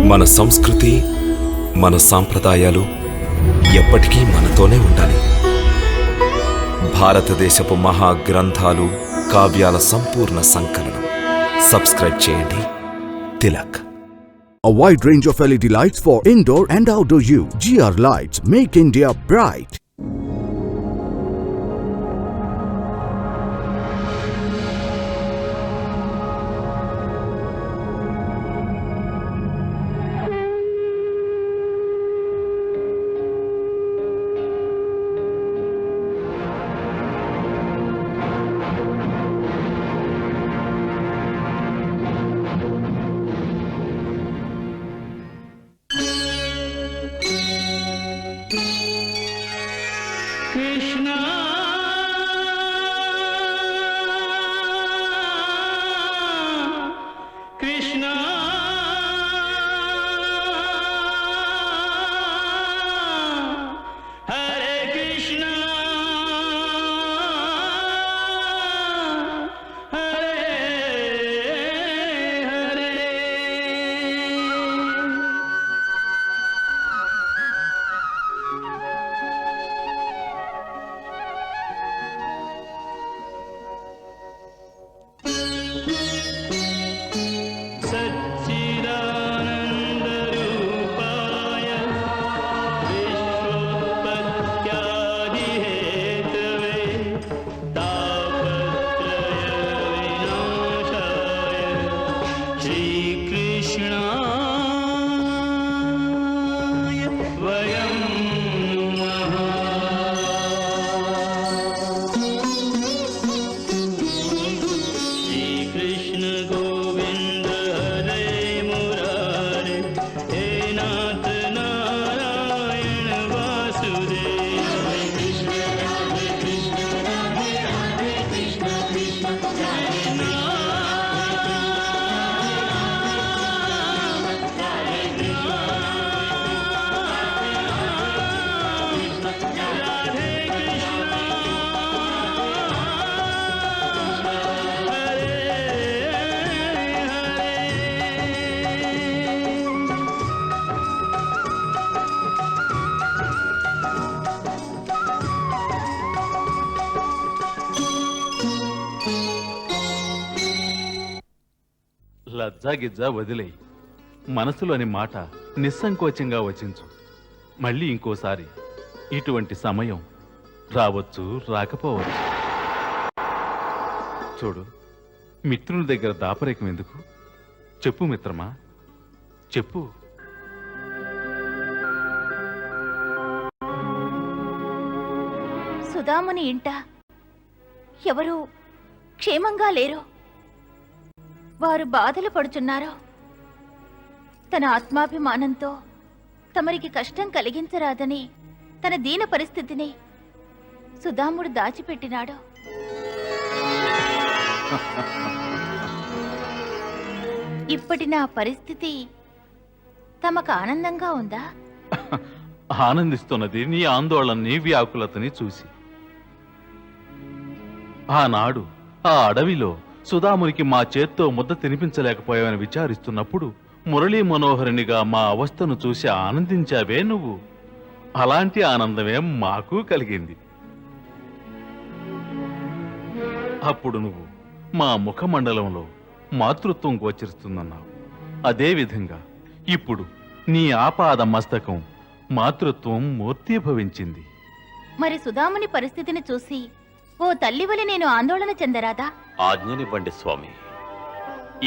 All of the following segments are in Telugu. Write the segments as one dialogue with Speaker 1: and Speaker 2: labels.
Speaker 1: మన సంస్కృతి, మన సాంప్రదాయాలు ఎప్పటికీ మనతోనే ఉండాలి. భారతదేశపు మహా గ్రంథాలు, కావ్యాల సంపూర్ణ సంకలనం. సబ్స్క్రైబ్ చేయండి. Tilak.
Speaker 2: A wide range of LED lights for indoor and outdoor use. GR Lights make India bright.
Speaker 3: Krishna, Krishna, Hare Krishna, Hare Hare. सच्चिदानन्दरूपाय विश्वोत्पत्त्यादिहेतवे तापत्रयविनाशाय श्रीकृष्णाय वयं श्रीकृष्ण गोविन्द हरे मुरारे हे नाथ नारायण वासुदेव. हरे कृष्ण राधे कृष्ण कृष्ण राधे
Speaker 4: లజ్జాగిజ్జా వదిలేయి. మనసులోని మాట నిస్సంకోచంగా వచించు. మళ్ళీ ఇంకోసారి ఇటువంటి సమయం రావచ్చు, రాకపోవచ్చు. చూడు, మిత్రుని దగ్గర దాపరికం ఎందుకు? చెప్పు మిత్రమా, చెప్పు.
Speaker 5: సుధాముని ఇంట ఎవరు క్షేమంగా లేరు. వారు బాధలు పడుచున్నారో. తన ఆత్మాభిమానంతో తమరికి కష్టం కలిగించరాదని తన దీన పరిస్థితిని సుధాముడు దాచిపెట్టినాడు. ఇప్పటి నా పరిస్థితి తమకు ఆనందంగా ఉందా?
Speaker 4: ఆనందిస్తున్నది నీ ఆందోళనని, వ్యాకులతని చూసి. ఆనాడు ఆ అడవిలో సుధామునికి మా చేత్తో ముద్ద తినిపించలేకపోయావని విచారిస్తున్నప్పుడు మురళీ మనోహరునిగా మా అవస్థను చూసి ఆనందించావే నువ్వు. అలాంటి ఆనందమే మాకు కలిగింది. అప్పుడు నువ్వు మా ముఖమండలంలో మాతృత్వం గోచరిస్తుందన్నావు. అదేవిధంగా ఇప్పుడు నీ ఆపాద మస్తకం మాతృత్వం మూర్తీభవించింది.
Speaker 5: మరి సుధాముని పరిస్థితిని చూసి ఓ తల్లివలి నేను ఆందోళన చెందరాదా?
Speaker 6: ఆజ్ఞనివ్వండి స్వామి.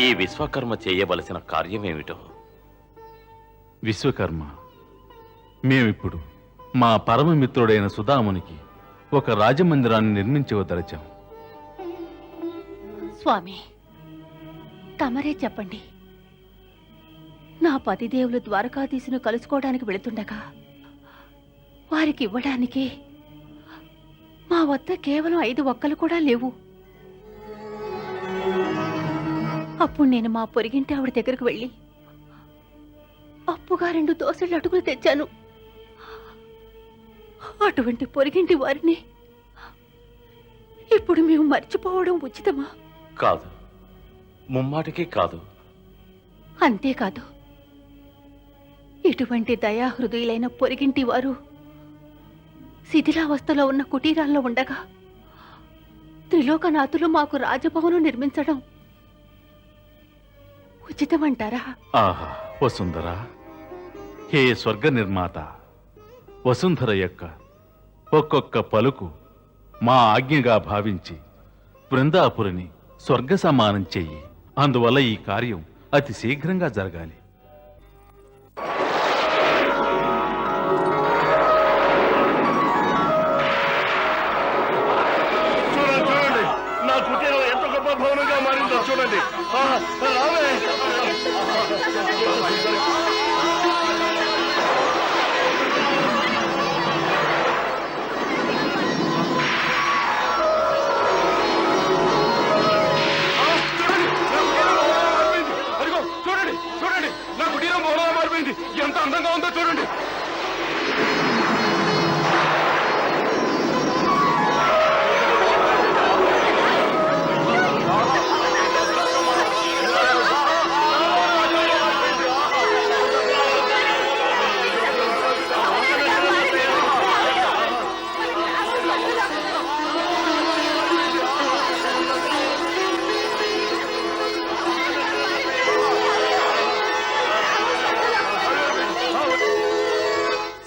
Speaker 6: ఈ విశ్వకర్మ చేయవలసిన కార్యమేమిటో?
Speaker 4: విశ్వకర్మ, మేమిప్పుడు మా పరమమిత్రుడైన సుధామునికి ఒక రాజమందిరాన్ని నిర్మించవదలచాం.
Speaker 7: స్వామి, తమరే చెప్పండి. నా పతిదేవులు ద్వారకాధీశును కలుసుకోవడానికి వెళుతుండగా వారికి ఇవ్వడానికి మా వద్ద కేవలం 5 ఒక్కలు కూడా లేవు. అప్పుడు నేను మా పొరిగింటి ఆవిడ దగ్గరకు వెళ్ళి అప్పుగా 2 దోసెళ్ళ అటుకులు తెచ్చాను. అటువంటి పొరిగింటి వారిని ఇప్పుడు మేము మర్చిపోవడం ఉచితమా?
Speaker 6: కాదు, ముమ్మాటికి కాదు.
Speaker 7: అంతేకాదు, ఇటువంటి దయాహృదయులైన పొరిగింటి వారు శిథిలావస్థలో ఉన్న కుటీరాల్లో ఉండగా త్రిలోకనాథులు మాకు రాజభవనం నిర్మించడం ఉచితమంటారా?
Speaker 4: ఆహా వసుంధర, హే స్వర్గ నిర్మాత, వసుంధర యొక్క ఒక్కొక్క పలుకు మా ఆజ్ఞగా భావించి బృందాపురిని స్వర్గ సమానం చెయ్యి. అందువల్ల ఈ కార్యం అతి శీఘ్రంగా జరగాలి.
Speaker 8: చూడండి, నా కుటీరం ఎంత గొప్ప భవనంగా మారిందో చూడండి. రావే. చూడండి, చూడండి, నా కుటీరం భవనంగా మారిపోయింది. ఎంత అందంగా ఉందో చూడండి.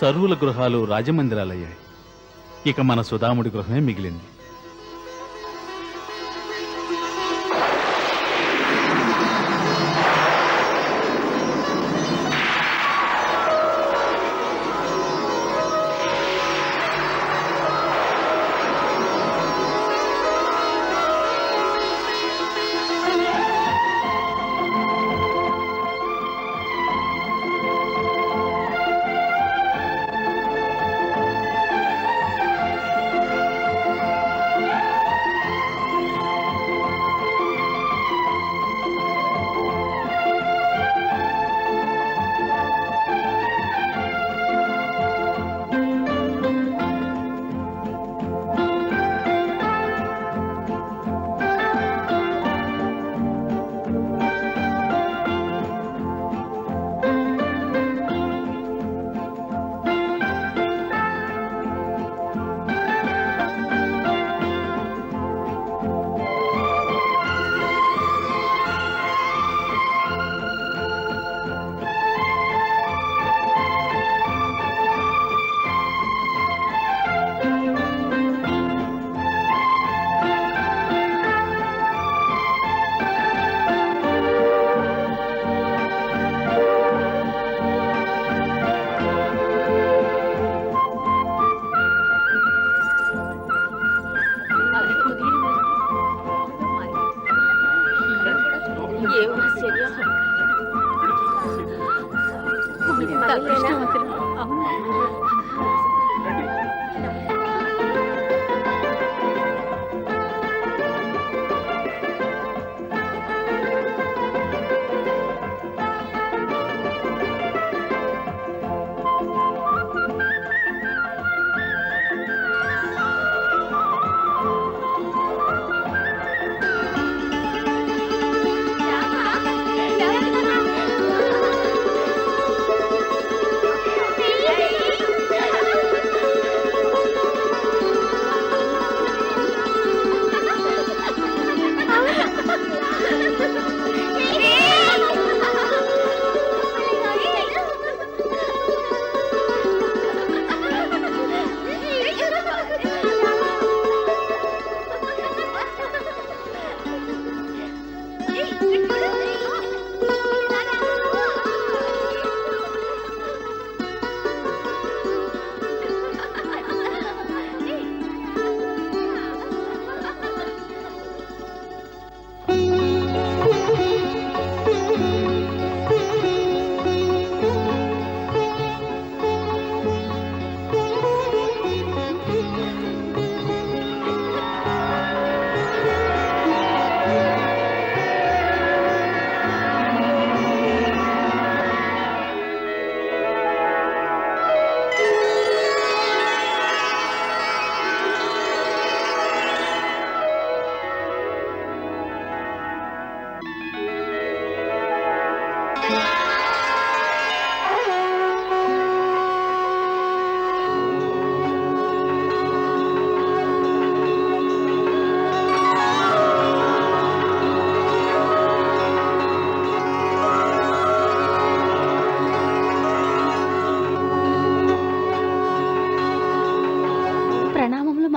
Speaker 4: సర్వుల గృహాలు రాజమందిరాలయ్యాయి. ఇక మన సుధాముడి గృహమే మిగిలింది.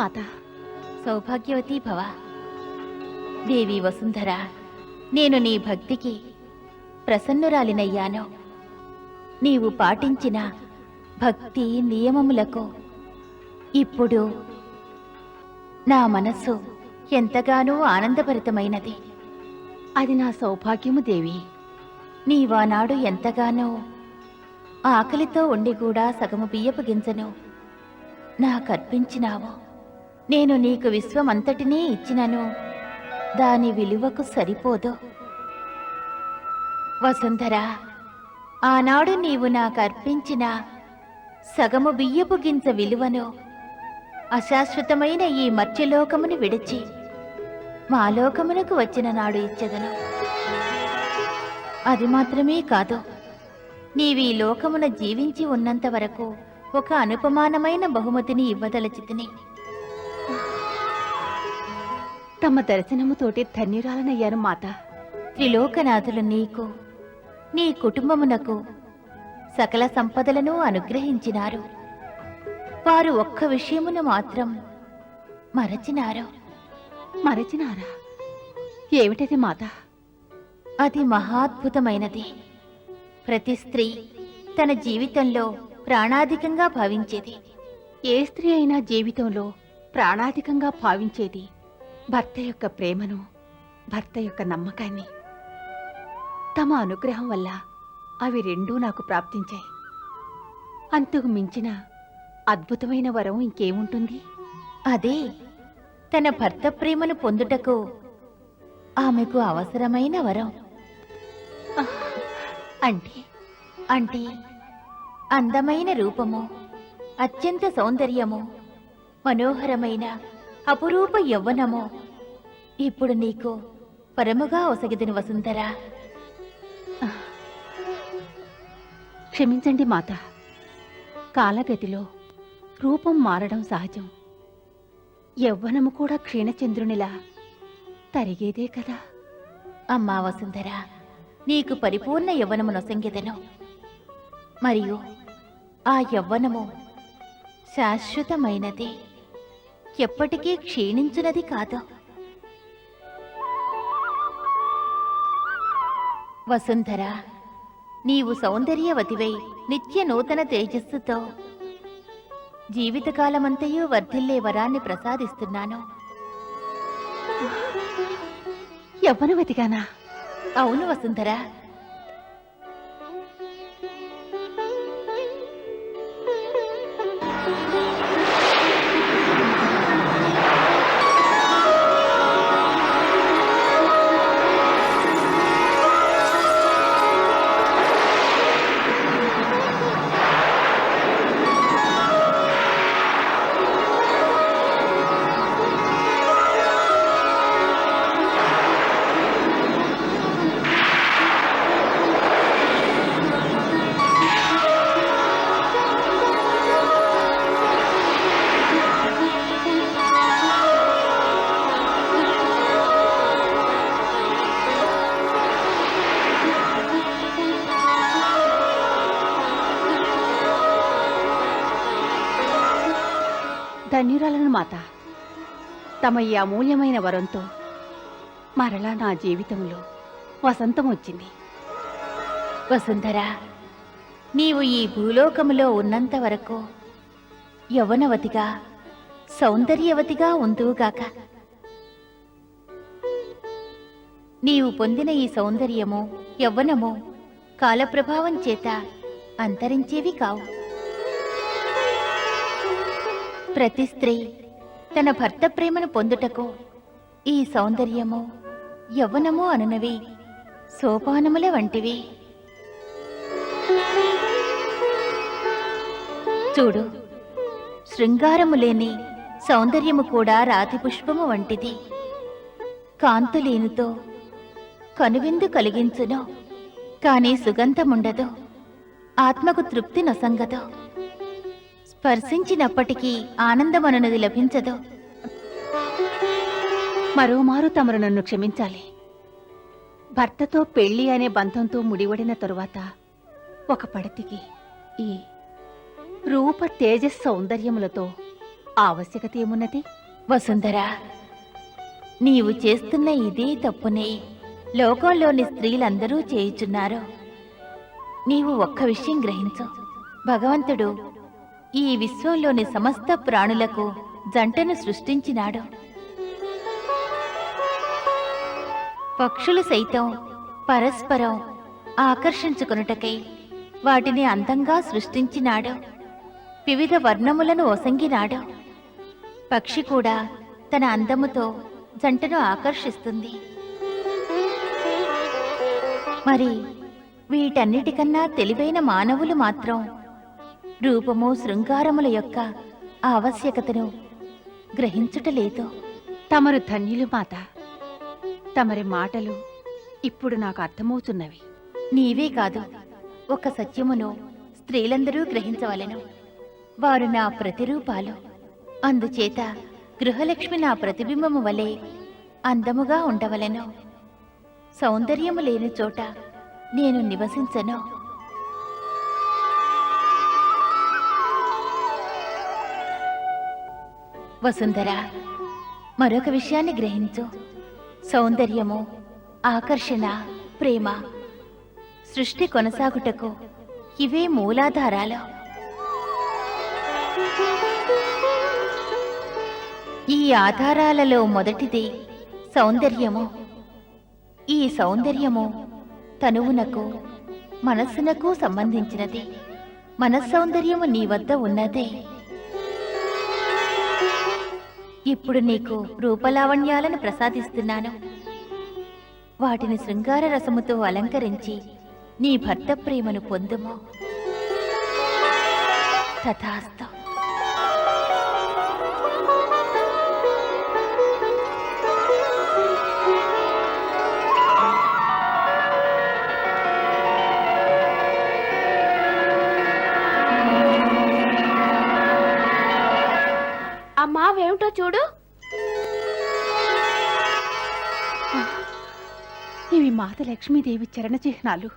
Speaker 7: మాత.
Speaker 5: సౌభాగ్యవతి భవ. దేవి వసుంధర, నేను నీ భక్తికి ప్రసన్నురాలినయ్యాను. నీవు పాటించిన భక్తి నియమములకు ఇప్పుడు నా మనస్సు ఎంతగానో ఆనందభరితమైనది.
Speaker 7: అది నా సౌభాగ్యము దేవి.
Speaker 5: నీవానాడు ఎంతగానో ఆకలితో ఉండి కూడా సగము బియ్యపు గింజను నాకర్పించినావు. నేను నీకు విశ్వమంతటినీ ఇచ్చినను దాని విలువకు సరిపోదు. వసుంధర, ఆనాడు నీవు నాకర్పించిన సగము బియ్యపు గింజ విలువను అశాశ్వతమైన ఈ మర్త్యలోకమును విడిచి మా లోకమునకు వచ్చిన నాడు ఇచ్చెదను. అది మాత్రమే కాదు, నీవీ లోకమున జీవించి ఉన్నంత వరకు ఒక అనుపమానమైన బహుమతిని ఇవ్వదలచితిని.
Speaker 7: తమ దర్శనముతోటి ధన్యురాలనయ్యాను మాత.
Speaker 5: త్రిలోకనాథులు నీకు, నీ కుటుంబమునకు సకల సంపదలను అనుగ్రహించినారు. వారు ఒక్క విషయమును మాత్రం మరచినారు.
Speaker 7: మరచినారా? ఏమిటది మాత?
Speaker 5: అది మహాద్భుతమైనది. ప్రతి స్త్రీ తన జీవితంలో ప్రాణాధికంగా భావించేది.
Speaker 7: ఏ స్త్రీ అయినా జీవితంలో ప్రాణాధికంగా భావించేది భర్త యొక్క ప్రేమను, భర్త యొక్క నమ్మకాన్ని. తమ అనుగ్రహం వల్ల అవి రెండూ నాకు ప్రాప్తించాయి. అంతకు మించిన అద్భుతమైన వరం ఇంకేముంటుంది?
Speaker 5: అదే తన భర్త ప్రేమను పొందుటకు ఆమెకు అవసరమైన వరం.
Speaker 7: అంటే
Speaker 5: అంటే అందమైన రూపము, అత్యంత సౌందర్యము, మనోహరమైన అపురూప యవ్వనము ఇప్పుడు నీకు పరముగా ఒసగిదిన వసుంధర.
Speaker 7: క్షమించండి మాత. కాలగతిలో రూపం మారడం సహజం. యవ్వనము కూడా క్షీణచంద్రునిలా తరిగేదే కదా.
Speaker 5: అమ్మా వసుంధర, నీకు పరిపూర్ణ యవ్వనము నొసంగెదను. మరియు ఆ యవ్వనము శాశ్వతమైనది, ఎప్పటికీ క్షీణించునది కాదు. వసుంధర, నీవు సౌందర్యవతివై నిత్య నూతన తేజస్సుతో జీవితకాలమంతయు వర్ధిల్లే వరాన్ని ప్రసాదిస్తున్నాను.
Speaker 7: యవ్వనవతిగానా?
Speaker 5: అవును వసుంధర.
Speaker 7: ధన్యురాలను మాత. తమ ఈ అమూల్యమైన వరంతో మరలా నా జీవితంలో వసంతం వచ్చింది.
Speaker 5: వసుంధర, నీవు ఈ భూలోకములో ఉన్నంత వరకు యవ్వనవతిగా, సౌందర్యవతిగా ఉందువుగాక. నీవు పొందిన ఈ సౌందర్యము, యవ్వనము కాలప్రభావం చేత అంతరించేవి కావు. ప్రతి స్త్రీ తన భర్త ప్రేమను పొందుటకు ఈ సౌందర్యము, యవ్వనము అనునవి సోపానముల వంటివి. చూడు, శృంగారము లేని సౌందర్యము కూడా రాతి పుష్పము వంటిది. కాంతులేనితో కనువిందు కలిగించును, కాని సుగంధముండదు, ఆత్మకు తృప్తి నొసంగదు, స్పర్శించినప్పటికీ ఆనందమనునది లభించదు.
Speaker 7: మరోమారు తమరు నన్ను క్షమించాలి. భర్తతో పెళ్లి అనే బంధంతో ముడివడిన తరువాత ఒక పడతికి ఈ రూప తేజస్ సౌందర్యములతో ఆవశ్యకత ఏమున్నది?
Speaker 5: వసుంధర, నీవు చేస్తున్న ఇదే తప్పునే లోకంలోని స్త్రీలందరూ చేయుచున్నారు. నీవు ఒక్క విషయం గ్రహించు. భగవంతుడు ఈ విశ్వంలోని సమస్త ప్రాణులకు జంటను సృష్టించినాడు. పక్షులు సైతం పరస్పరం ఆకర్షించుకొనుటకై వాటిని అందంగా సృష్టించినాడు. వివిధ వర్ణములను ఒసంగినాడు. పక్షి కూడా తన అందముతో జంటను ఆకర్షిస్తుంది. మరి వీటన్నిటికన్నా తెలివైన మానవులు మాత్రం రూపము శృంగారముల యొక్క ఆవశ్యకతను గ్రహించుటలేదు.
Speaker 7: తమరు ధన్యులు మాత. తమరి మాటలు ఇప్పుడు నాకు అర్థమవుతున్నవి.
Speaker 5: నీవే కాదు, ఒక సత్యమును స్త్రీలందరూ గ్రహించవలెను. వారు నా ప్రతిరూపాలు. అందుచేత గృహలక్ష్మి నా ప్రతిబింబము వలె అందముగా ఉండవలెను. సౌందర్యము లేని చోట నేను నివసించను. వసుంధర, మరొక విషయాన్ని గ్రహించు. సౌందర్యము, ఆకర్షణ, ప్రేమ సృష్టి కొనసాగుటకు ఇవే మూలాధారాలు. ఈ ఆధారాలలో మొదటిది సౌందర్యము. ఈ సౌందర్యము తనువునకు, మనస్సునకు సంబంధించినది. మనస్సౌందర్యము నీ వద్ద ఉన్నదే. ఇప్పుడు నీకు రూపలావణ్యాలను ప్రసాదిస్తున్నాను. వాటిని శృంగార రసముతో అలంకరించి నీ భర్త ప్రేమను పొందుము. తథాస్తు.
Speaker 9: అమ్మా, ఏమిటో చూడు.
Speaker 7: ఇవి మాత లక్ష్మీదేవి చరణ చిహ్నాలు.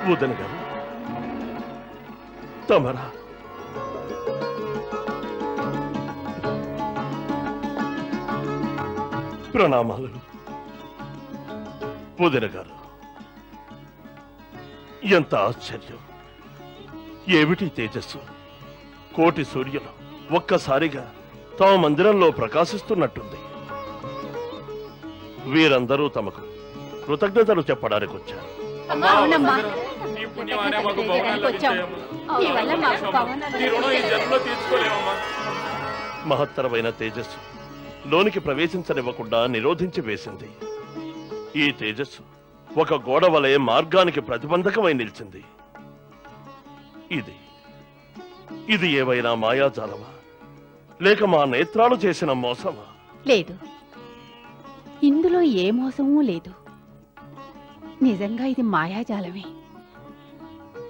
Speaker 8: వదన గారు, తమరా ప్రణామాలు. వదన గారు, ఎంత ఆశ్చర్యం! ఏమిటి తేజస్సు! కోటి సూర్యులు ఒక్కసారిగా తమ మందిరంలో ప్రకాశిస్తున్నట్టుంది. వీరందరూ తమకు కృతజ్ఞతలు చెప్పడానికి వచ్చారు.
Speaker 7: అవునమ్మా, వచ్చాము. నీ వల్ల మాకు భవనాలు
Speaker 8: మహత్తరమైన తేజస్సు లోనికి ప్రవేశించనివ్వకుండా నిరోధించి వేసింది. ఈ తేజస్సు ఒక గోడ వలె మార్గానికి ప్రతిబంధకమై నిలిచింది. ఇది ఏవైనా మాయాజాలమా, లేక మా నేత్రాలు చేసిన మోసమా?
Speaker 7: లేదు, ఇందులో ఏ మోసమూ లేదు. నిజంగా ఇది మాయాజాలమే.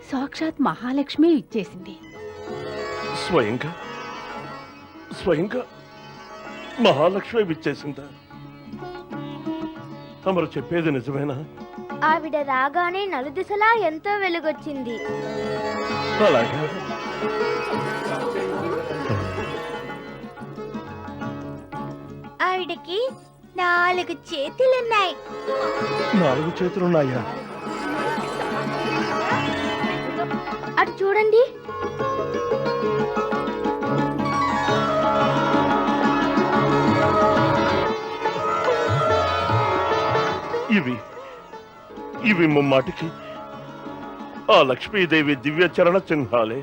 Speaker 7: సాక్షాత్ మహాలక్ష్మి ఇచ్చేసింది.
Speaker 8: స్వయంగా మహాలక్ష్మి విచ్చేసిందా? తమరు చెప్పేది నిజమేనా?
Speaker 9: ఆవిడ రాగానే నలుదిశలా ఎంతో వెలుగొచ్చింది.
Speaker 8: అలాగా?
Speaker 5: ఆవిడకి 4 చేతులున్నాయి.
Speaker 8: 4 చేతులున్నాయా?
Speaker 9: అటు చూడండి.
Speaker 8: ఇవి ముమ్మాటికి ఆ లక్ష్మీదేవి దివ్య చరణ చిహ్నాలే.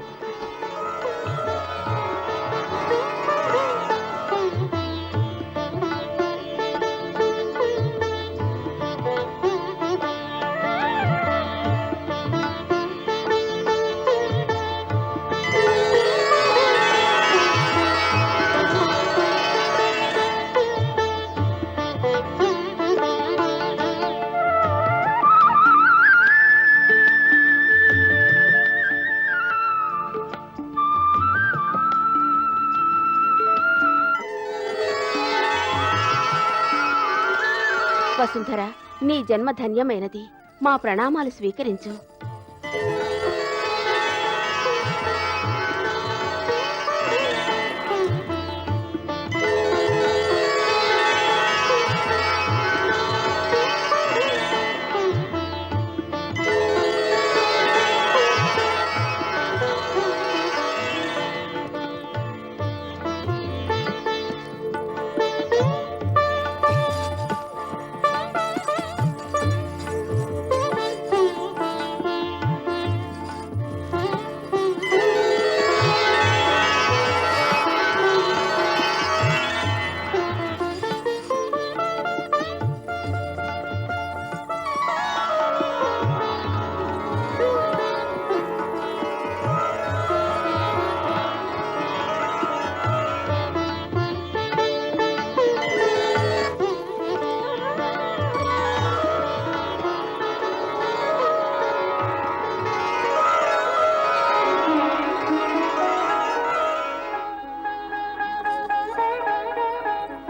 Speaker 9: వసుంధర, నీ జన్మ ధన్యమైనది. మా ప్రణామాలు స్వీకరించు.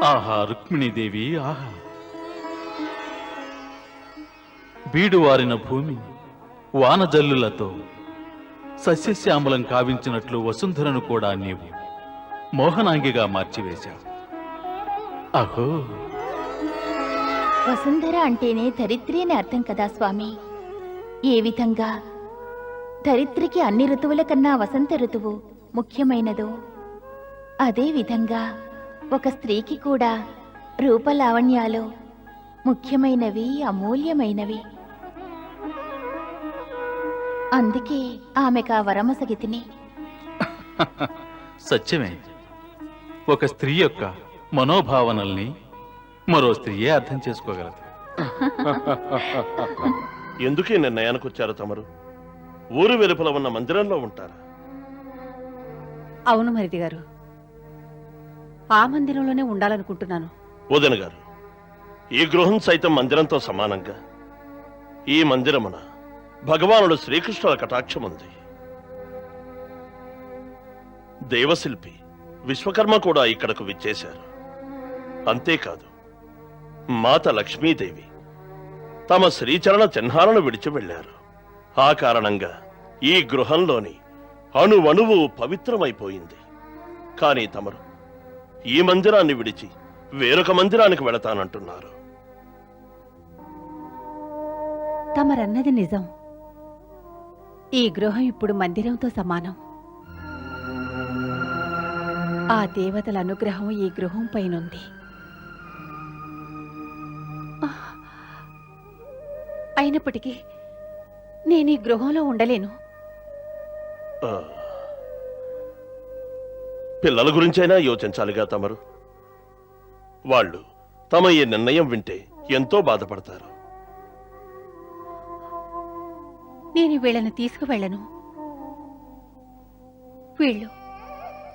Speaker 4: ఆహా రుక్మిణీదేవి, ఆహా! బీడువారిన భూమి వానజల్లులతో సస్యశ్యామలం కావించినట్లు వసుంధరను కూడా నీవు మోహనాంగిగా మార్చివేశావు. అహో!
Speaker 5: వసుంధర అంటేనే ధరిత్రి అని అర్థం కదా స్వామి. ఏ విధంగా ధరిత్రికి అన్ని ఋతువుల కన్నా వసంత ఋతువు ముఖ్యమైనదో, అదే విధంగా ఒక స్త్రీకి కూడా రూపలావణ్యాలు ముఖ్యమైనవి, అమూల్యమైనవి. అందుకే ఆమెకు ఆ వరమసగితిని.
Speaker 4: సత్యమే. ఒక స్త్రీ యొక్క మనోభావనల్ని మరో స్త్రీయే అర్థం చేసుకోగలదు.
Speaker 8: ఎందుకే నిర్ణయానికి వచ్చారు తమరు? ఊరు వెలుపల ఉన్న మందిరంలో ఉంటారా?
Speaker 7: అవును మరిది గారు, ఆ మందిరంలోనే ఉండాలనుకుంటున్నాను.
Speaker 8: వదిన గారు, ఈ గృహం సైతం మందిరంతో సమానంగా ఈ మందిరమున భగవానుడు శ్రీకృష్ణుల కటాక్షం ఉంది. దేవశిల్పి విశ్వకర్మ కూడా ఇక్కడకు విచ్చేశారు. అంతేకాదు, మాత లక్ష్మీదేవి తమ శ్రీచరణ చిహ్నాలను విడిచి వెళ్లారు. ఆ కారణంగా ఈ గృహంలోని అణువణువు పవిత్రమైపోయింది. కానీ తమరు ఈ మందిరాన్ని విడిచి వేరొక మందిరానికి వెళతానంటున్నారు.
Speaker 7: తమరన్నది నిజం. ఈ గృహం ఇప్పుడు మందిరంతో సమానం. ఆ దేవతల అనుగ్రహం ఈ గృహం పైనుంది. అయినప్పటికీ నేను ఈ గృహంలో ఉండలేను.
Speaker 8: పిల్లల గురించైనా యోచించాలిగా తమరు. వాళ్ళు తమ ఈ నిర్ణయం వింటే ఎంతో బాధపడతారు.
Speaker 7: నేను వీళ్ళని తీసుకువెళ్ళను. వీళ్ళు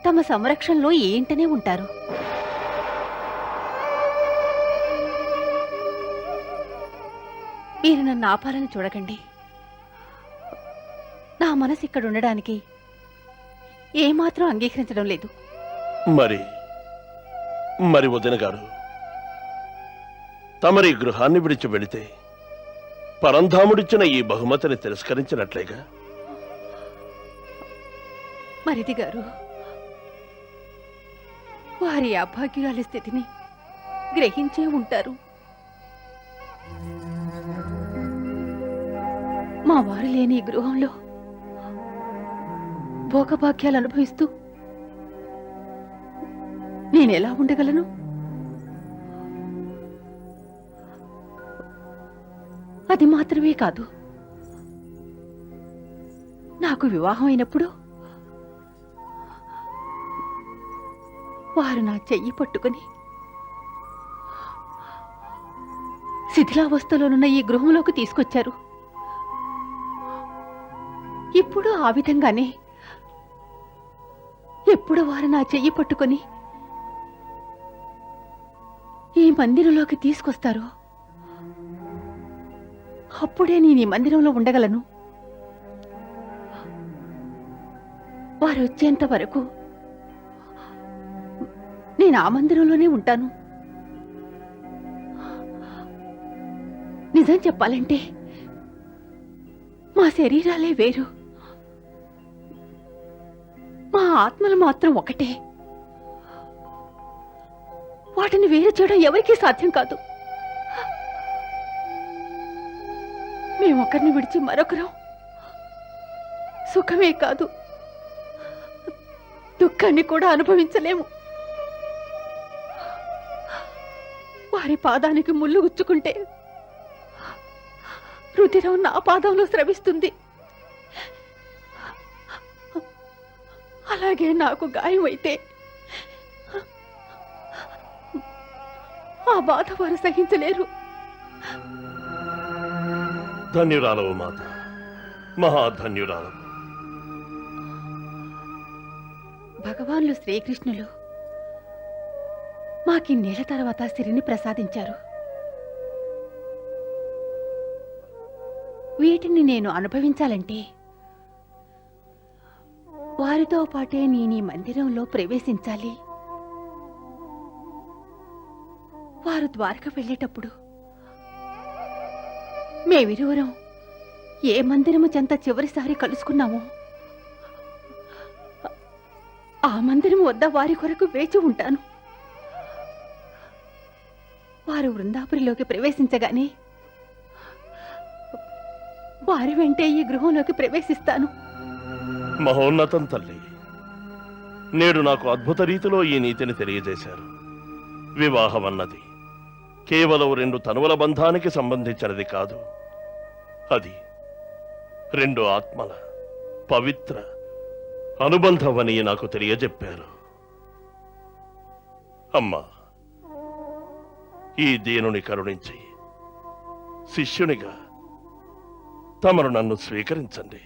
Speaker 7: తమ సంరక్షణలో ఏంటనే ఉంటారు. మీరు నన్ను ఆపాలని చూడకండి. నా మనసు ఇక్కడ ఉండడానికి ఏమాత్రం అంగీకరించడం లేదు.
Speaker 8: మరి వదిన గారు, తమరి గృహాన్ని విడిచి వెళితే పరంధాముడిచ్చిన ఈ బహుమతిని తిరస్కరించినట్లేగా?
Speaker 7: మరిది గారు, వారి అభాగ్యురాలి స్థితిని గ్రహించే ఉంటారు. మా వారు లేని ఈ గృహంలో భోగభాగ్యాలు అనుభవిస్తూ నేనెలా ఉండగలను? అది మాత్రమే కాదు, నాకు వివాహం అయినప్పుడు వారు నా చెయ్యి పట్టుకుని శిథిలావస్థలోనున్న ఈ గృహంలోకి తీసుకొచ్చారు. ఇప్పుడు ఆ విధంగానే ఎప్పుడు వారు నా చెయ్యి పట్టుకొని ఈ మందిరంలోకి తీసుకొస్తారో అప్పుడే నేను ఈ మందిరంలో ఉండగలను. వారు వచ్చేంత వరకు నేను ఆ మందిరంలోనే ఉంటాను. నిజం చెప్పాలంటే మా శరీరాలే వేరు, మా ఆత్మలు మాత్రం ఒకటే. వాటిని వేరు చేయడం ఎవరికీ సాధ్యం కాదు. మేమొకరిని విడిచి మరొకరం సుఖమే కాదు, దుఃఖాన్ని కూడా అనుభవించలేము. వారి పాదానికి ముళ్ళు గుచ్చుకుంటే రుధిరం నా పాదంలో స్రవిస్తుంది. అలాగే నాకు గాయం అయితే ఆ బాధ వారు సహించలేరు.
Speaker 8: ధన్యురాలవు మాత, మహాధన్యురాలవు.
Speaker 7: భగవాన్లు శ్రీకృష్ణులు మాకిన్నేళ్ల తర్వాత సిరిని ప్రసాదించారు. వీటిని నేను అనుభవించాలంటే వారితో పాటే నేను ఈ మందిరంలో ప్రవేశించాలి. వారు ద్వారక వెళ్ళేటప్పుడు మేమిరువురం ఏ మందిరము చెంత చివరిసారి కలుసుకున్నామో ఆ మందిరం వద్ద వారి కొరకు వేచి ఉంటాను. వారు వృందాపురిలోకి ప్రవేశించగానే వారి వెంటే ఈ గృహంలోకి ప్రవేశిస్తాను.
Speaker 8: మహోన్నతం తల్లి, నేడు నాకు అద్భుత రీతిలో ఈ నీతిని తెలియజేశారు. వివాహం అన్నది కేవలం 2 తనువుల బంధానికి సంబంధించినది కాదు. అది 2 ఆత్మల పవిత్ర అనుబంధమని నాకు తెలియజెప్పారు. అమ్మా, ఈ దీనుని కరుణించి శిష్యునిగా తమరు నన్ను స్వీకరించండి.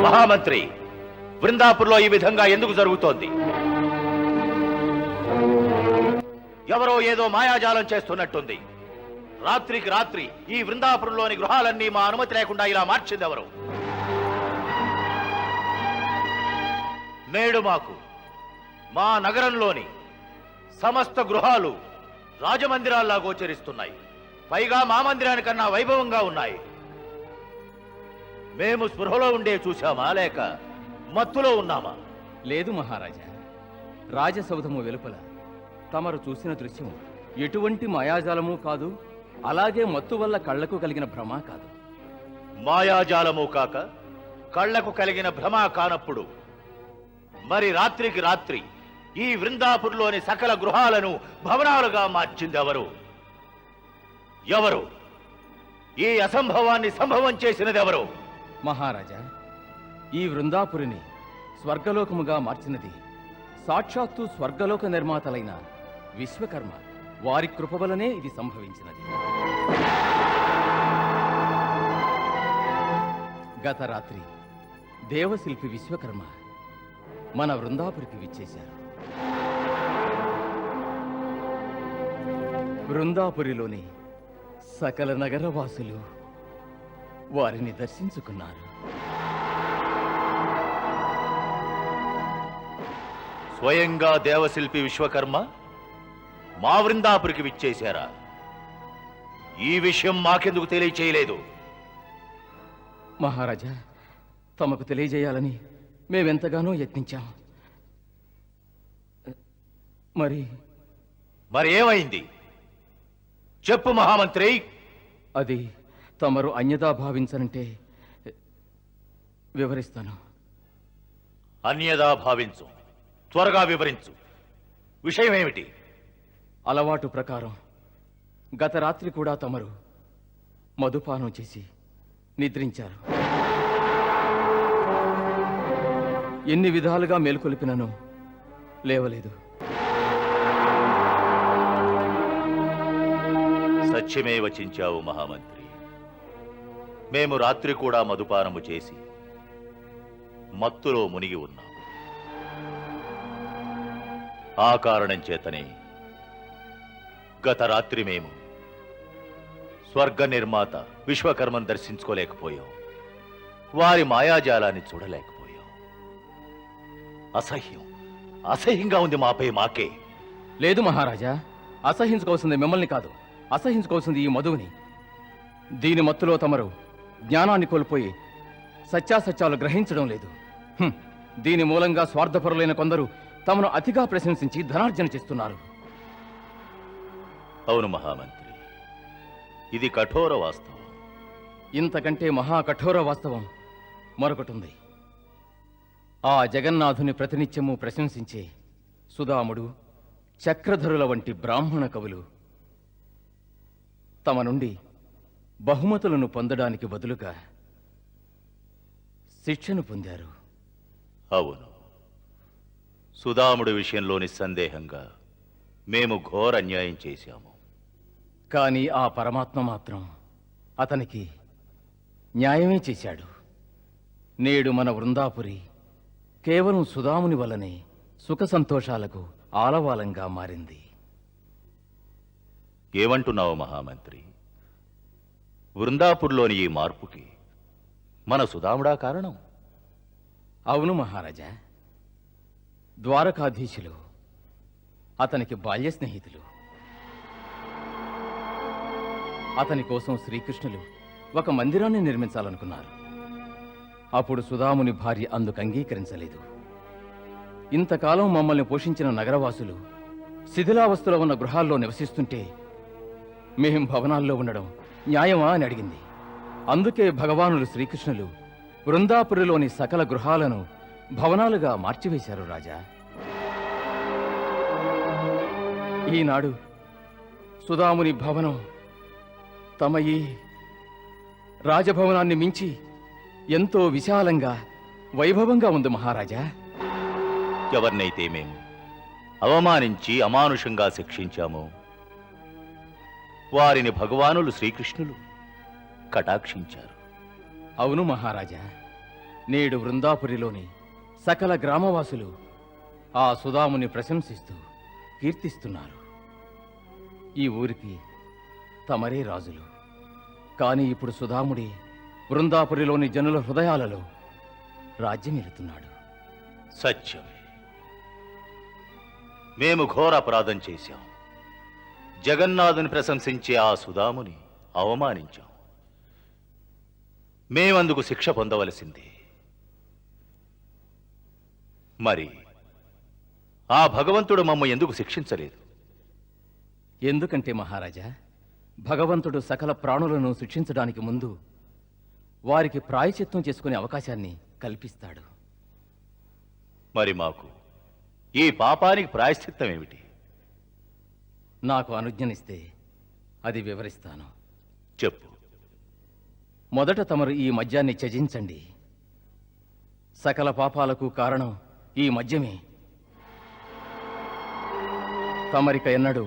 Speaker 10: మహామంత్రి, వృందాపురంలో ఈ విధంగా ఎందుకు జరుగుతోంది? ఎవరో ఏదో మాయాజాలం చేస్తున్నట్టుంది. రాత్రికి రాత్రి ఈ వృందాపురంలోని గృహాలన్నీ మా అనుమతి లేకుండా ఇలా మార్చింది ఎవరు? నేడు మాకు మా నగరంలోని సమస్త గృహాలు రాజమందిరాల్లా గోచరిస్తున్నాయి. పైగా మా మందిరానికన్నా వైభవంగా ఉన్నాయి. మేము స్పృహలో ఉండే చూశామా, లేక మత్తులో ఉన్నామా?
Speaker 11: లేదు మహారాజా, రాజసౌధము వెలుపల తమరు చూసిన దృశ్యం ఎటువంటి మాయాజాలము కాదు, అలాగే మత్తు వల్ల కళ్లకు కలిగిన భ్రమ కాదు.
Speaker 10: మాయాజాలము కాక కళ్లకు కలిగిన భ్రమ కానప్పుడు మరి రాత్రికి రాత్రి ఈ వృందాపురంలోని సకల గృహాలను భవనాలుగా మార్చిందెవరు? ఎవరు? ఈ అసంభవాన్ని సంభవం చేసినదెవరు?
Speaker 11: మహారాజా, ఈ వృందాపురిని స్వర్గలోకముగా మార్చినది సాక్షాత్తు స్వర్గలోక నిర్మాతలైన విశ్వకర్మ. వారి కృప వలనే ఇది సంభవించినది. గత రాత్రి దేవశిల్పి విశ్వకర్మ మన వృందాపురికి విచ్చేశారు. వృందాపురిలోని సకల నగరవాసులు వారిని దర్శించుకున్నారు.
Speaker 10: స్వయంగా దేవశిల్పి విశ్వకర్మ మా వృందాపురికి విచ్చేశారా? ఈ విషయం మాకెందుకు తెలియచేయలేదు?
Speaker 11: మహారాజా, తమకు తెలియజేయాలని మేమెంతగానో యత్నించాం.
Speaker 10: మరి ఏమైంది? చెప్పు మహామంత్రి.
Speaker 11: అది తమరు అన్యదా భావించనంటే వివరిస్తాను.
Speaker 10: అన్యదా భావించు, త్వరగా వివరించు. విషయం ఏమిటి?
Speaker 11: అలవాటు ప్రకారం గత రాత్రి కూడా తమరు మధుపానం చేసి నిద్రించారు. ఎన్ని విధాలుగా మేల్కొలిపినను లేవలేదు.
Speaker 10: సత్యమే వచించావు మహామంత్రి. మేము రాత్రి కూడా మదుపానము చేసి మత్తులో మునిగి ఉన్నాం. ఆ కారణం చేతనే గత రాత్రి మేము స్వర్గ నిర్మాత విశ్వకర్మను దర్శించుకోలేకపోయాం. వారి మాయాజాలాన్ని చూడలేకపోయాం. అసహ్యంగా ఉంది మాపై మాకే.
Speaker 11: లేదు మహారాజా, అసహించుకోవాల్సింది మిమ్మల్ని కాదు, అసహించుకోవాల్సింది ఈ మధువుని. దీని మత్తులో తమరు జ్ఞానాన్ని కోల్పోయి సత్యాసత్యాలు గ్రహించడం లేదు. దీని మూలంగా స్వార్థపరులైన కొందరు తమను అతిగా ప్రశంసించి ధనార్జన చేస్తున్నారు.
Speaker 10: అవును మహామంత్రి, ఇది కఠోర వాస్తవం.
Speaker 11: ఇంతకంటే మహా కఠోర వాస్తవం మరొకటుంది. ఆ జగన్నాథుని ప్రతినిత్యము ప్రశంసించే సుధాముడు, చక్రధరుల వంటి బ్రాహ్మణ కవులు తమ నుండి బహుమతులను పొందడానికి బదులుగా శిక్షను పొందారు.
Speaker 10: అవును, సుధాముడి విషయంలో నిస్సందేహంగా మేము ఘోర అన్యాయం చేశాము.
Speaker 11: కానీ ఆ పరమాత్మ మాత్రం అతనికి న్యాయమే చేశాడు. నేడు మన వృందాపురి కేవలం సుధాముని వల్లనే సుఖ సంతోషాలకు ఆలవాలంగా మారింది.
Speaker 10: ఏమంటున్నావు మహామంత్రి? వృందాపూర్లోని ఈ మార్పుకి మన సుధాముడా కారణం?
Speaker 11: అవును మహారాజా, ద్వారకాధీశులు అతనికి బాల్య స్నేహితులు. అతని కోసం శ్రీకృష్ణులు ఒక మందిరాన్ని నిర్మించాలనుకున్నారు. అప్పుడు సుధాముని భార్య అందుకు అంగీకరించలేదు. ఇంతకాలం మమ్మల్ని పోషించిన నగరవాసులు శిథిలావస్థలో ఉన్న గృహాల్లో నివసిస్తుంటే మేం భవనాల్లో ఉండడం న్యాయమా అని అడిగింది. అందుకే భగవానులు శ్రీకృష్ణులు వృందాపురిలోని సకల గృహాలను భవనాలుగా మార్చివేశారు రాజా. ఈనాడు సుధాముని భవనం తమ ఈ రాజభవనాన్ని మించి ఎంతో విశాలంగా వైభవంగా ఉంది మహారాజా.
Speaker 10: ఎవరినైతే మేము అవమానించి అమానుషంగా శిక్షించామో వారిని భగవానులు శ్రీకృష్ణులు కటాక్షించారు.
Speaker 11: అవును మహారాజా, నేడు వృందాపురిలోని సకల గ్రామవాసులు ఆ సుధాముని ప్రశంసిస్తూ కీర్తిస్తున్నారు. ఈ ఊరికి తమరే రాజులు. కానీ ఇప్పుడు సుధాముడి వృందాపురిలోని జనుల హృదయాలలో రాజ్యమేలుతున్నాడు.
Speaker 10: సత్యమే, మేము ఘోర అపరాధం చేశాం. జగన్నాథుని ప్రశంసించే ఆ సుధాముని అవమానించాం. మేమందుకు శిక్ష పొందవలసిందే. మరి ఆ భగవంతుడు మమ్మ ఎందుకు శిక్షించలేదు?
Speaker 11: ఎందుకంటే మహారాజా, భగవంతుడు సకల ప్రాణులను శిక్షించడానికి ముందు వారికి ప్రాయశ్చిత్తం చేసుకునే అవకాశాన్ని కల్పిస్తాడు.
Speaker 10: మరి మాకు ఈ పాపానికి ప్రాయశ్చిత్తం ఏమిటి?
Speaker 11: నాకు అనుజ్ఞనిస్తే అది వివరిస్తాను.
Speaker 10: చెప్పు.
Speaker 11: మొదట తమరు ఈ మద్యాన్ని త్యజించండి. సకల పాపాలకు కారణం ఈ మద్యమే. తమరిక ఎన్నడూ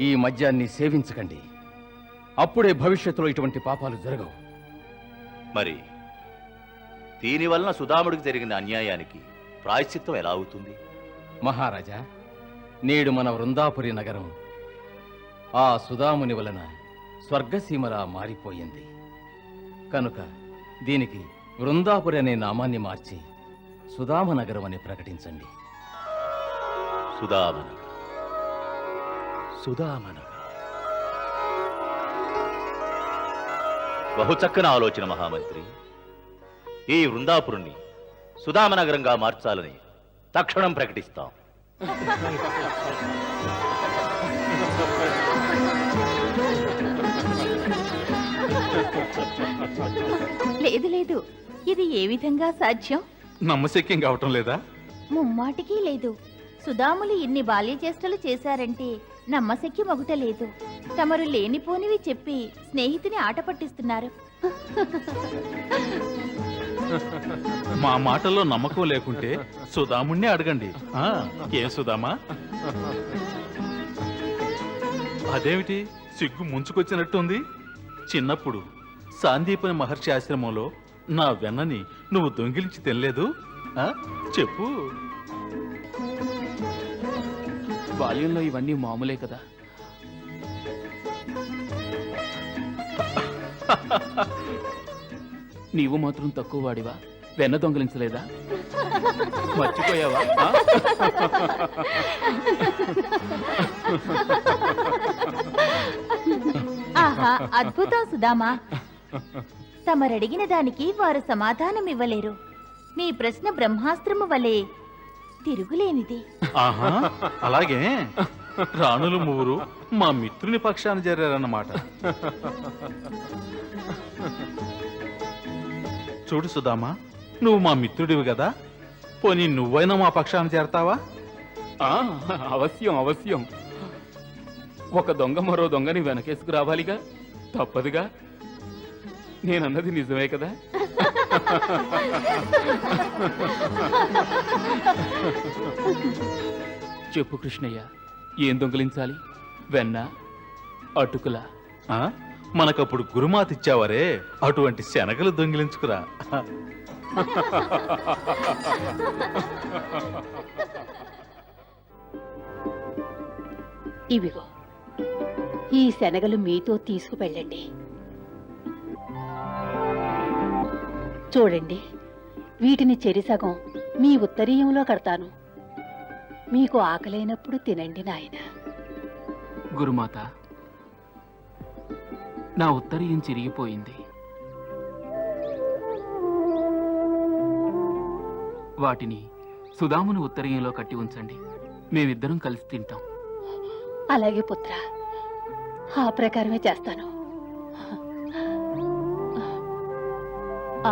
Speaker 11: ఈ మద్యాన్ని సేవించకండి. అప్పుడే భవిష్యత్తులో ఇటువంటి పాపాలు జరగవు.
Speaker 10: మరి దీనివలన సుధాముడికి జరిగిన అన్యాయానికి ప్రాయశ్చిత్తం ఎలా అవుతుంది?
Speaker 11: మహారాజా, నేడు మన వృందాపురి నగరం ఆ సుధాముని వలన స్వర్గసీమలా మారిపోయింది. కనుక దీనికి వృందాపురి అనే నామాన్ని మార్చి సుధామనగరం అని ప్రకటించండి.
Speaker 10: సుధామనగరం, సుధామనగరం. బహు చక్కని ఆలోచన మహామంత్రి. ఈ వృందాపురుణ్ణి సుధామనగరంగా మార్చాలని తక్షణం ప్రకటిస్తాం.
Speaker 5: లేదు లేదు, ఇది ఏ విధంగా సాధ్యం?
Speaker 4: నమ్మశక్యం కావటం లేదా?
Speaker 5: ముమ్మాటికి లేదు. సుధాములు ఇన్ని బాల్యచేష్టలు చేశారంటే నమ్మశక్యం ఒకట లేదు. తమరు లేనిపోనివి చెప్పి స్నేహితుని ఆట పట్టిస్తున్నారు.
Speaker 4: మా మాటల్లో నమ్మకం లేకుంటే సుధాముణ్ణి అడగండి. ఏం సుధామా? అదేమిటి సిగ్గు ముంచుకొచ్చినట్టుంది? చిన్నప్పుడు సాందీపని మహర్షి ఆశ్రమంలో నా వెన్నని నువ్వు దొంగిలించి తినలేదు? ఆ? చెప్పు.
Speaker 11: బాల్యంలో ఇవన్నీ మామూలే కదా. నీవు మాత్రం తక్కువ వాడివా? వెన్న దొంగిలించలేదా? మర్చిపోయావా?
Speaker 5: ఆహా, అద్భుతం సుధామా. తమరడిగిన దానికి వారు సమాధానం ఇవ్వలేరు. మీ ప్రశ్న బ్రహ్మాస్త్రము వలె తిరుగులేనిది.
Speaker 4: ఆహా, అలాగే రాణులు మూరు మా మిత్రుని పక్షాన చేరారన్నమాట. చూడు సుధామా, నువ్వు మా మిత్రుడివి కదా, పోనీ నువ్వైనా మా పక్షాన చేరతావా?
Speaker 11: అవశ్యం అవశ్యం. ఒక దొంగ మరో దొంగని వెనకేసుకు రావాలిగా, తప్పదుగా. నేనన్నది నిజమే కదా. చెప్పు కృష్ణయ్య, ఏం దొంగిలించాలి? వెన్న, అటుకుల?
Speaker 4: మనకప్పుడు గురుమాత ఇచ్చావరే, అటువంటి శనగలు దొంగిలించుకురా.
Speaker 7: ఇవిగో ఈ శనగలు మీతో తీసుకువెళ్ళండి. చూడండి, వీటిని చెరిసగం మీ ఉత్తరీయంలో కడతాను. మీకు ఆకలైనప్పుడు తినండి నాయన.
Speaker 11: గురుమాత, నా ఉత్తరీయం చిరిగిపోయింది. వాటిని సుధాముని ఉత్తరీయంలో కట్టి ఉంచండి. మేమిద్దరం కలిసి తింటాం.
Speaker 7: అలాగే పుత్ర, ఆ ప్రకారమే చేస్తాను. ఆ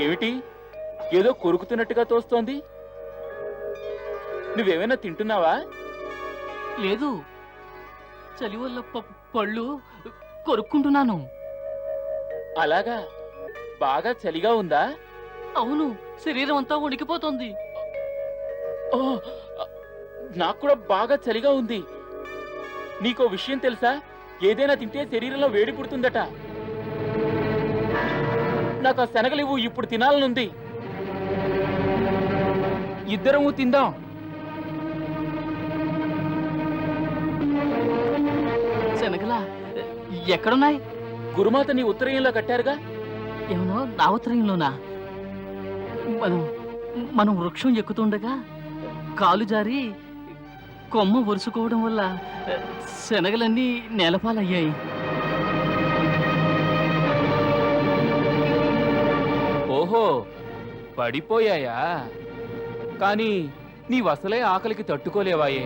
Speaker 11: ఏమిటి, ఏదో కొరుకుతున్నట్టుగా తోస్తోంది? నువ్వేమైనా తింటున్నావా?
Speaker 12: లేదు, చలి వల్ల పళ్ళు కొరుక్కుంటున్నాను.
Speaker 11: అలాగా? బాగా చలిగా ఉందా?
Speaker 12: అవును, శరీరం అంతా ఉడికిపోతుంది.
Speaker 11: నాకు కూడా బాగా చలిగా ఉంది. నీకో విషయం తెలుసా? ఏదైనా తింటే శరీరంలో వేడి పుడుతుందట. నాకు ఆ శనగలివ్వు, ఇప్పుడు తినాలనుంది. ఇద్దరము తిందాం.
Speaker 12: శనగలా? ఎక్కడున్నాయి?
Speaker 11: గురుమాత నీ ఉత్తరీయంలో కట్టారుగా.
Speaker 12: ఏమనో నా ఉత్తరీయంలోనా? మనం వృక్షం ఎక్కుతుండగా కాలు జారి కొమ్మ ఒరుసుకోవడం వల్ల శనగలన్నీ నేలపాలయ్యాయి.
Speaker 11: ఓహో, పడిపోయాయా? కానీ నీ వసలే ఆకలికి తట్టుకోలేవాయే.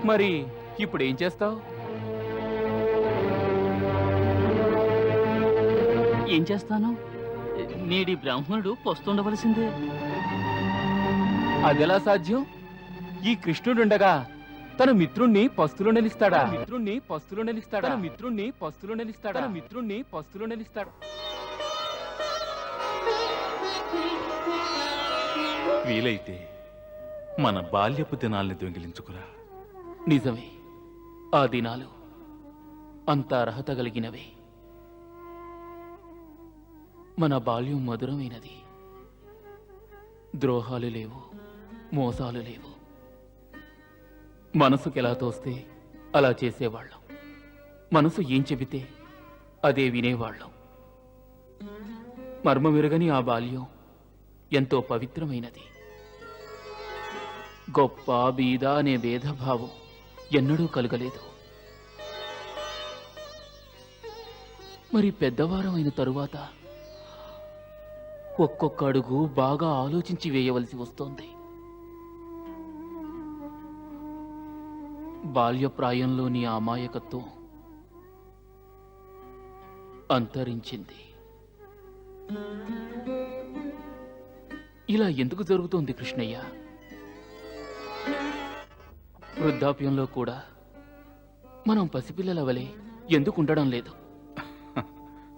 Speaker 11: మరి ఇప్పుడేం చేస్తావు?
Speaker 12: ఏం చేస్తాను? నేడి బ్రాహ్మణుడు పొస్తుండవలసిందే.
Speaker 11: అదెలా సాధ్యం? ఈ కృష్ణుడుండగా తన మిత్రుణ్ణి పస్తులు నెలిస్తాడా? మిత్రుణ్ణి పస్తులు నెలిస్తాడా? మిత్రుణ్ణి పస్తులు నెలిస్తాడా? మిత్రుణ్ణి పస్తులు నెలిస్తాడా?
Speaker 4: వీలైతే మన బాల్యపు దినాల్ని దొంగిలించుకురా.
Speaker 11: నిజమే, ఆ దినాలు అంత అర్హత కలిగినవే. మన బాల్యం మధురమైనది. ద్రోహాలు లేవు, మోసాలు లేవు. మనసుకెలా తోస్తే అలా చేసేవాళ్ళం. మనసు ఏం చెబితే అదే వినేవాళ్ళం. మర్మమెరుగని ఆ బాల్యం ఎంతో పవిత్రమైనది. గొప్ప బీద అనే భేదభావం ఎన్నడూ కలగలేదు.
Speaker 12: మరి పెద్దవారం అయిన తరువాత ఒక్కొక్క అడుగు బాగా ఆలోచించి వేయవలసి వస్తోంది. బాల్యప్రాయంలోని అమాయకత్వం అంతరించింది. ఇలా ఎందుకు జరుగుతోంది కృష్ణయ్య? వృద్ధాప్యంలో కూడా మనం పసిపిల్లల వలె ఎందుకు ఉండడం లేదు?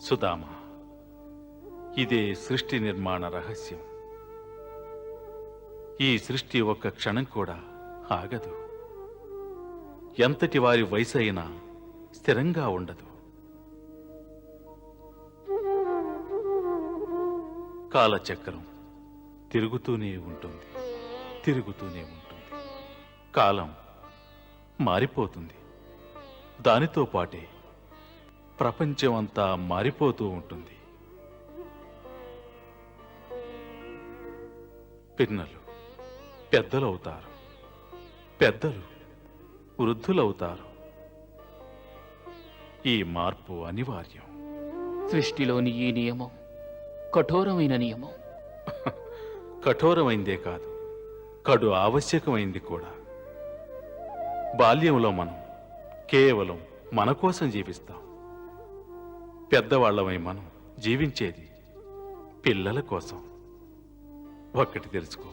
Speaker 4: సుధామ, ఇదే సృష్టి నిర్మాణ రహస్యం. ఈ సృష్టి ఒక్క క్షణం కూడా ఆగదు. ఎంతటి వారి వయసు అయినా స్థిరంగా ఉండదు. కాలచక్రం తిరుగుతూనే ఉంటుంది, తిరుగుతూనే ఉంటుంది. కాలం మారిపోతుంది. దానితో పాటే ప్రపంచం అంతా మారిపోతూ ఉంటుంది. పిన్నలు పెద్దలవుతారు, పెద్దలు వృద్ధులవుతారు. ఈ మార్పు అనివార్యం.
Speaker 12: సృష్టిలోని ఈ నియమం కఠోరమైన నియమం.
Speaker 4: కఠోరమైందే కాదు, కడు ఆవశ్యకమైంది కూడా. బాల్యంలో మనం కేవలం మన కోసం జీవిస్తాం. పెద్దవాళ్లమై మనం జీవించేది పిల్లల కోసం. ఒక్కటి తెలుసుకో,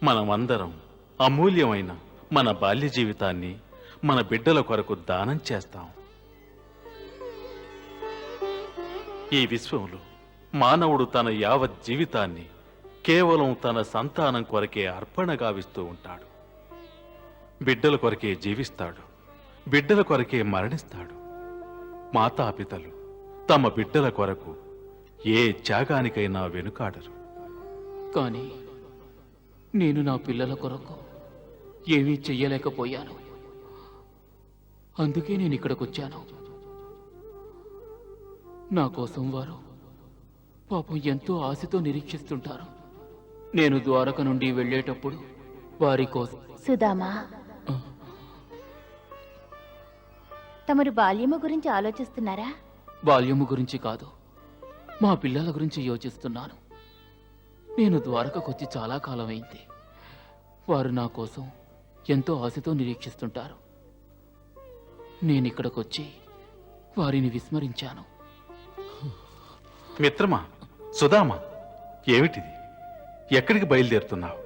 Speaker 4: మనమందరం అమూల్యమైన మన బాల్య జీవితాన్ని మన బిడ్డల కొరకు దానం చేస్తాం. ఈ విశ్వంలో మానవుడు తన యావత్ జీవితాన్ని కేవలం తన సంతానం కొరకే అర్పణ గావిస్తూ ఉంటాడు. బిడ్డల కొరకే జీవిస్తాడు, బిడ్డల కొరకే మరణిస్తాడు. మాతాపితలు తమ బిడ్డల కొరకు ఏ త్యాగానికైనా వెనుకాడరు.
Speaker 12: కానీ నేను నా పిల్లల కొరకు ఏమీ చెయ్యలేకపోయాను. అందుకే నేను ఇక్కడికి వచ్చాను. నా కోసం వారు పాపం ఎంతో ఆశతో నిరీక్షిస్తుంటారు. నేను ద్వారక నుండి వెళ్ళేటప్పుడు వారి కోసం.
Speaker 5: సుధామా, తమరు బాల్యము గురించి ఆలోచిస్తున్నారా?
Speaker 12: బాల్యము గురించి కాదు, మా పిల్లల గురించి యోచిస్తున్నాను. నేను ద్వారకకొచ్చి చాలా కాలమైంది. వారు నా కోసం ఎంతో ఆశతో నిరీక్షిస్తుంటారు. నేనిక్కడికొచ్చి వారిని విస్మరించాను.
Speaker 4: మిత్రమా, సుధామా, ఏమిటిది? ఎక్కడికి బయలుదేరుతున్నావు?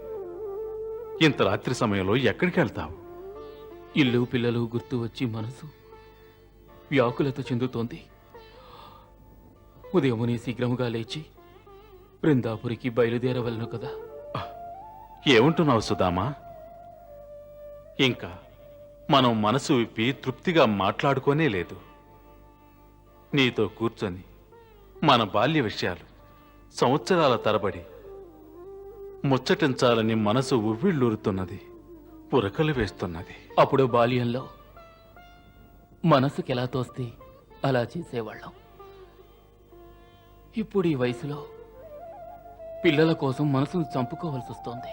Speaker 4: ఇంత రాత్రి సమయంలో ఎక్కడికి వెళ్తావు?
Speaker 12: ఇల్లు పిల్లలు గుర్తు వచ్చి మనసు వ్యాకులత చెందుతోంది. ఉదయమునే శీఘ్రముగా లేచి బృందాపురికి బయలుదేరవలను కదా.
Speaker 4: ఏమంటున్నావు సుధామా? ఇంకా మనం మనసు విప్పి తృప్తిగా మాట్లాడుకోనే లేదు. నీతో కూర్చొని మన బాల్య విషయాలు సంవత్సరాల తరబడి ముచ్చటించాలని మనసు ఉవ్విళ్ళూరుతున్నది, పురకలు వేస్తున్నది.
Speaker 12: అప్పుడు బాల్యంలో మనసుకెలా తోస్తే అలా చేసేవాళ్ళం. ఇప్పుడు ఈ వయసులో పిల్లల కోసం మనసును చంపుకోవాల్సి వస్తోంది.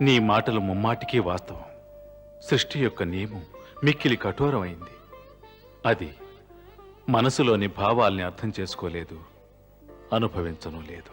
Speaker 4: నీ మాటలు ముమ్మాటికి వాస్తవం. సృష్టి యొక్క నియమం మిక్కిలి కఠోరమైంది. అది మనసులోని భావాల్ని అర్థం చేసుకోలేదు, అనుభవించను లేదు.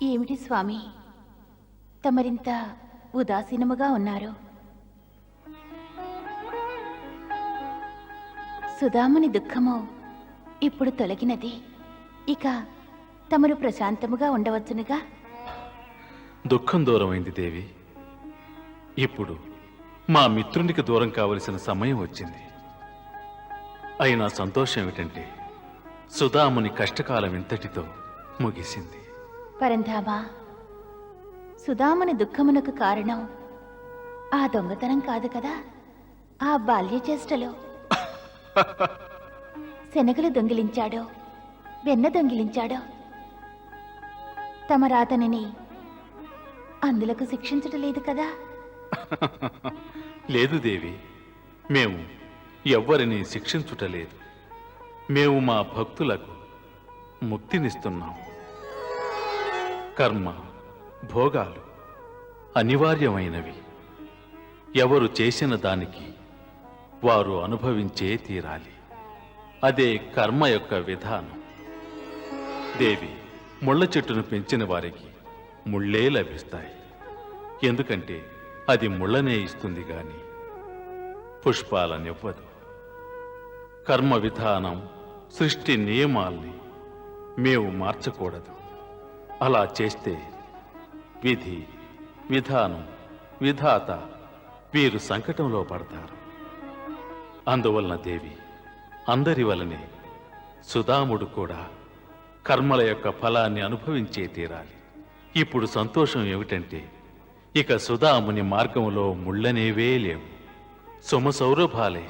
Speaker 5: ఏమిటి స్వామి, తమరింత ఉదాసీనముగా ఉన్నారు? సుధాముని దుఃఖము ఇప్పుడు తొలగినది. ఇక తమరు ప్రశాంతముగా ఉండవచ్చునుగా.
Speaker 4: దుఃఖం దూరమైంది దేవి. ఇప్పుడు మా మిత్రునికి దూరం కావలసిన సమయం వచ్చింది. అయినా సంతోషం ఏమిటంటే సుధాముని కష్టకాలం ఇంతటితో ముగిసింది.
Speaker 5: పరంధామా, సుధాముని దుఃఖమునకు కారణం ఆ దొంగతనం కాదు కదా. ఆ బాల్య చేష్టలో శనగలు దొంగిలించాడో వెన్న దొంగిలించాడో తమరాతనిని అందులకు శిక్షించటం లేదు కదా?
Speaker 4: లేదు దేవి, మేము ఎవ్వరిని శిక్షించుటలేదు. మేము మా భక్తులకు ముక్తినిస్తున్నాం. కర్మ భోగాలు అనివార్యమైనవి. ఎవరు చేసిన దానికి వారు అనుభవించే తీరాలి. అదే కర్మ యొక్క విధానం. దేవి, ముళ్ళ చెట్టును పెంచిన వారికి ముళ్ళే లభిస్తాయి. ఎందుకంటే అది ముళ్ళనే ఇస్తుంది గాని పుష్పాలనివ్వదు. కర్మ విధానం, సృష్టి నియమాల్ని మేము మార్చకూడదు. అలా చేస్తే విధి, విధానం, విధాత వీరు సంకటంలో పడతారు. అందువలన దేవి, అందరి వలనే సుధాముడు కూడా కర్మల యొక్క ఫలాన్ని అనుభవించే తీరాలి. ఇప్పుడు సంతోషం ఏమిటంటే ఇక సుధాముని మార్గంలో ముళ్ళనేవే లేవు. సుమ సౌరభాలే